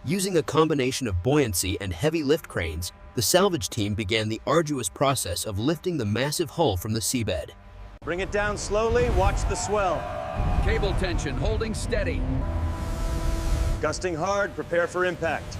Using a combination of buoyancy and heavy lift cranes, the salvage team began the arduous process of lifting the massive hull from the seabed. Bring it down slowly, watch the swell. Cable tension holding steady. Gusting hard, prepare for impact.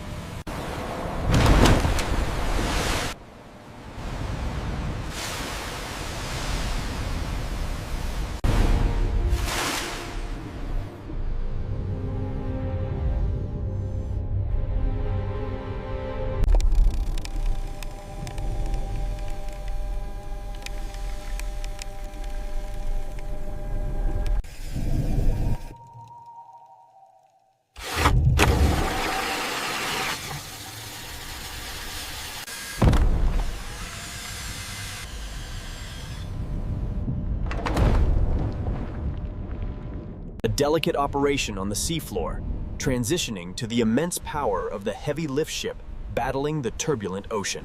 A delicate operation on the seafloor, transitioning to the immense power of the heavy lift ship battling the turbulent ocean.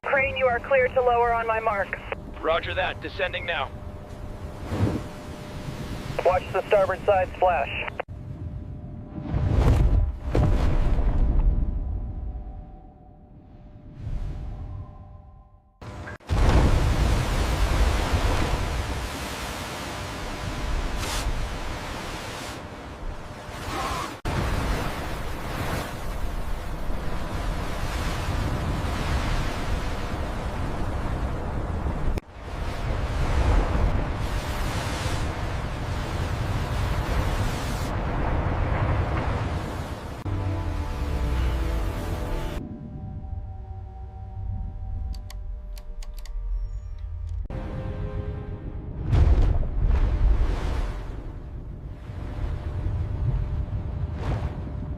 Crane, you are clear to lower on my mark. Roger that. Descending now. Watch the starboard side splash.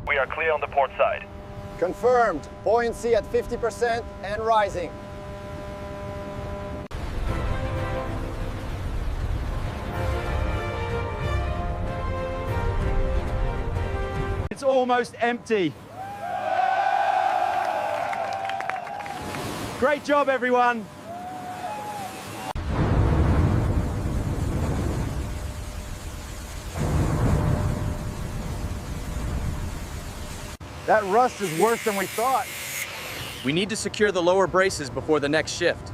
We are clear on the port side. Confirmed. Buoyancy at 50% and rising. It's almost empty. Great job, everyone. That rust is worse than we thought. We need to secure the lower braces before the next shift.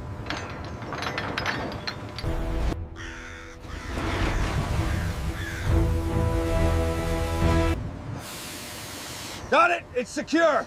Got it! It's secure!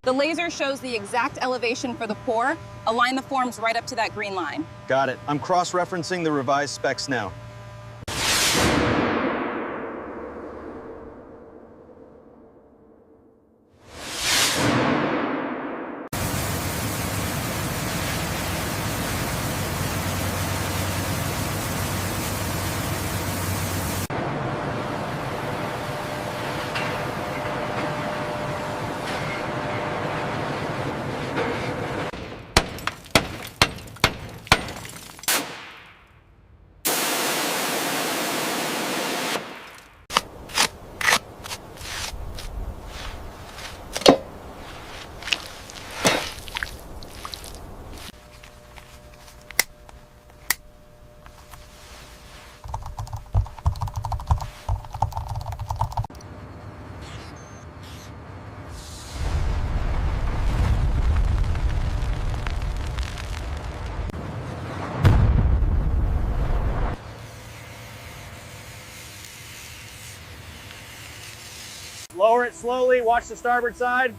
The laser shows the exact elevation for the pour. Align the forms right up to that green line. Got it. I'm cross-referencing the revised specs now. Lower it slowly, watch the starboard side.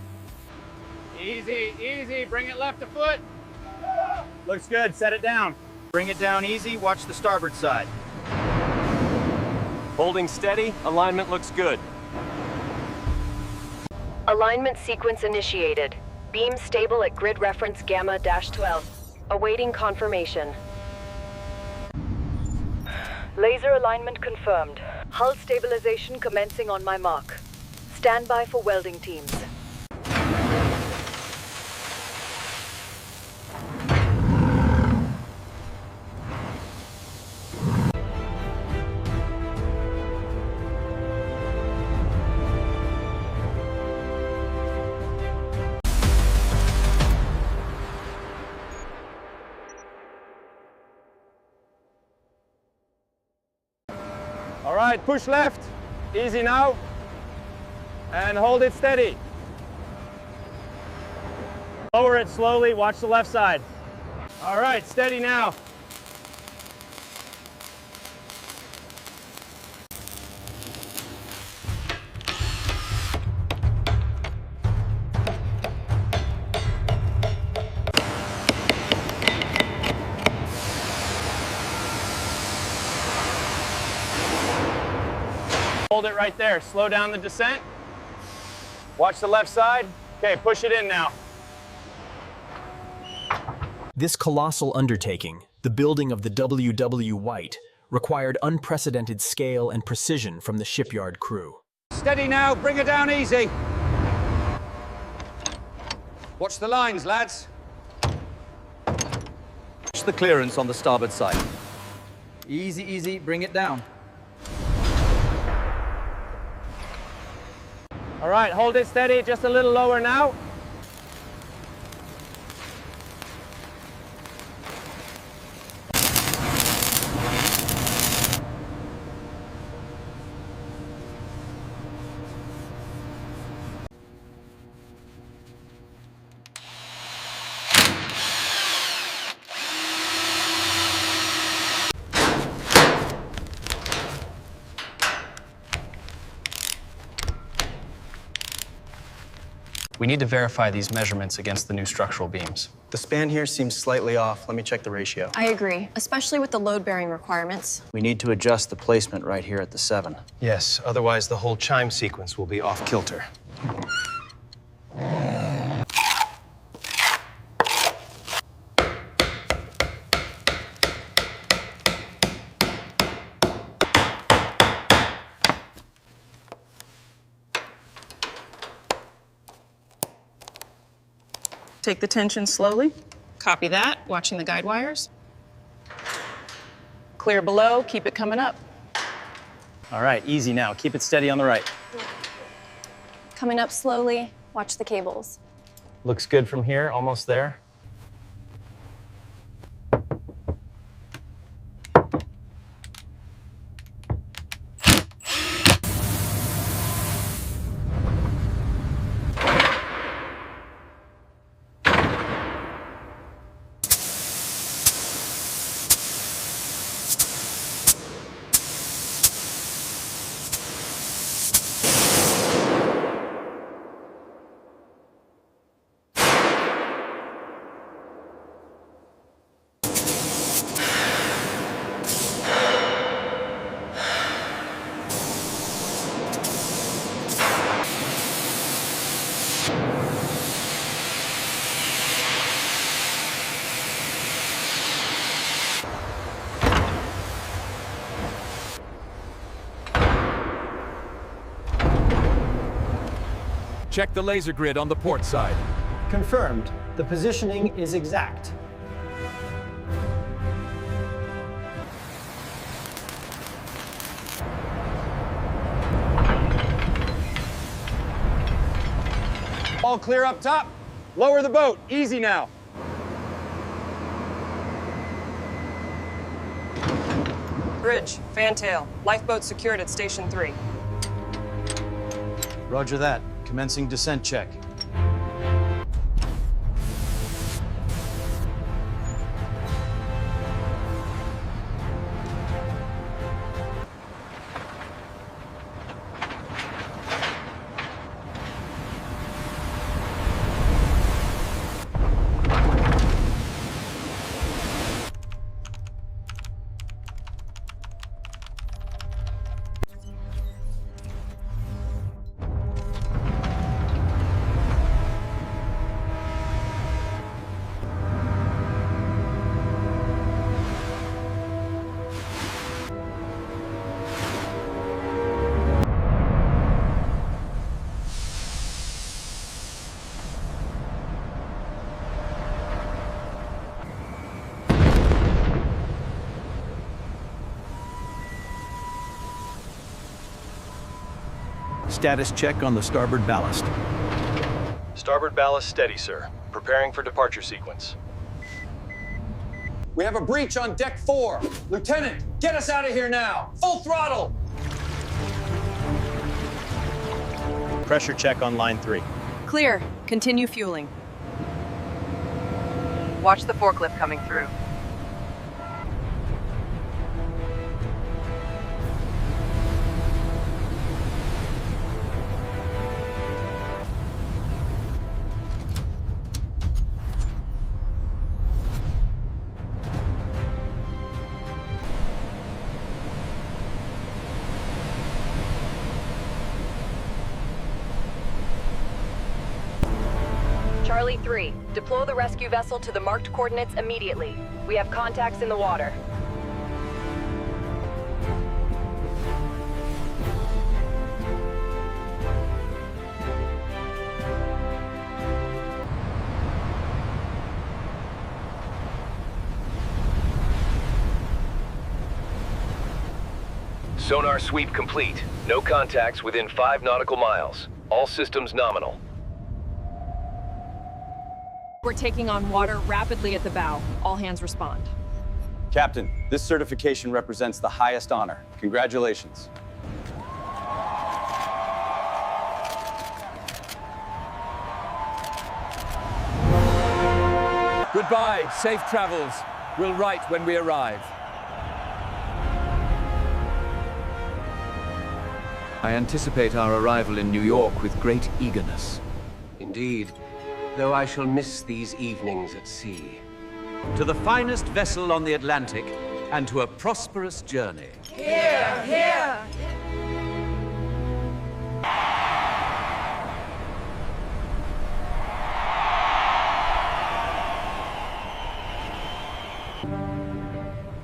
Easy, easy. Bring it left a foot. Looks good, set it down. Bring it down easy. Watch the starboard side. Holding steady. Alignment looks good. Alignment sequence initiated. Beam stable at grid reference Gamma-12. Awaiting confirmation. Laser alignment confirmed. Hull stabilization commencing on my mark. Stand by for welding teams. All right, push left. Easy now. And hold it steady. Lower it slowly, watch the left side. All right, steady now. Hold it right there. Slow down the descent. Watch the left side. Okay, push it in now. This colossal undertaking, the building of the W.W. White, required unprecedented scale and precision from the shipyard crew. Steady now, bring it down easy. Watch the lines, lads. Watch the clearance on the starboard side. Easy, easy. Bring it down. All right, hold it steady, just a little lower now. We need to verify these measurements against the new structural beams. The span here seems slightly off. Let me check the ratio. I agree, especially with the load-bearing requirements. We need to adjust the placement right here at the 7. Yes, otherwise the whole chime sequence will be off kilter. Take the tension slowly. Copy that, watching the guide wires. Clear below, keep it coming up. All right, easy now. Keep it steady on the right. Coming up slowly, watch the cables. Looks good from here, almost there. Check the laser grid on the port side. Confirmed. The positioning is exact. All clear up top. Lower the boat. Easy now. Bridge, fantail. Lifeboat secured at Station 3. Roger that. Commencing descent check. Status check on the starboard ballast. Starboard ballast steady, sir. Preparing for departure sequence. We have a breach on deck 4. Lieutenant, get us out of here now. Full throttle. Pressure check on line 3. Clear. Continue fueling. Watch the forklift coming through. Charlie 3, deploy the rescue vessel to the marked coordinates immediately. We have contacts in the water. Sonar sweep complete. No contacts within 5 nautical miles. All systems nominal. We're taking on water rapidly at the bow. All hands respond. Captain, this certification represents the highest honor. Congratulations. Goodbye, safe travels. We'll write when we arrive. I anticipate our arrival in New York with great eagerness. Indeed, though I shall miss these evenings at sea. To the finest vessel on the Atlantic, and to a prosperous journey. Here, here!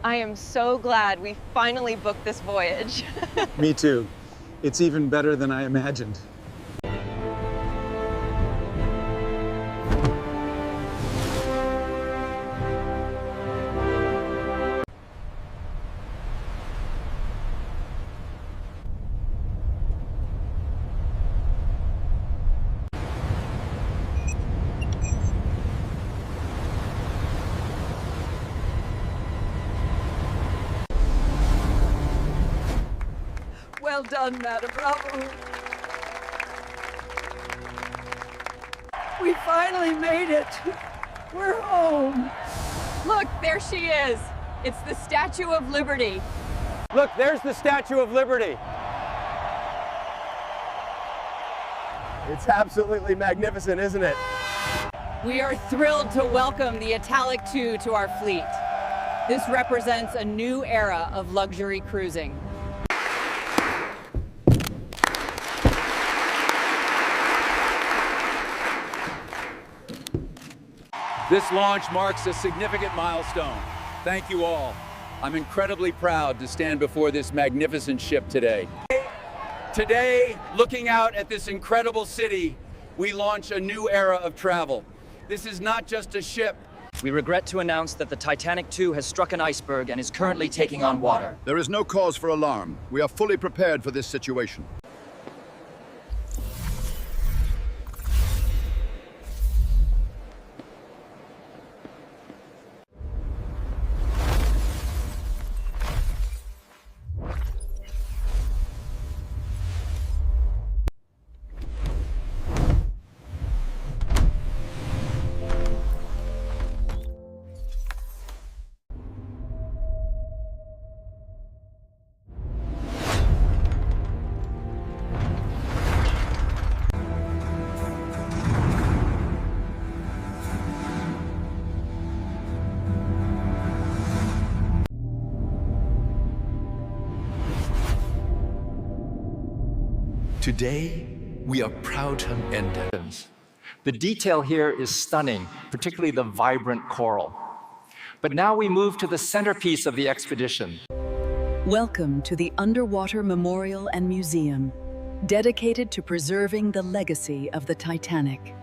I am so glad we finally booked this voyage. Me too. It's even better than I imagined. Well done, Madam Bravo. We finally made it. We're home. Look, there she is. It's the Statue of Liberty. Look, there's the Statue of Liberty. It's absolutely magnificent, isn't it? We are thrilled to welcome the Italic II to our fleet. This represents a new era of luxury cruising. This launch marks a significant milestone. Thank you all. I'm incredibly proud to stand before this magnificent ship today. Today, looking out at this incredible city, we launch a new era of travel. This is not just a ship. We regret to announce that the Titanic II has struck an iceberg and is currently taking on water. There is no cause for alarm. We are fully prepared for this situation. Today, we are proud to end. The detail here is stunning, particularly the vibrant coral. But now we move to the centerpiece of the expedition. Welcome to the Underwater Memorial and Museum, dedicated to preserving the legacy of the Titanic.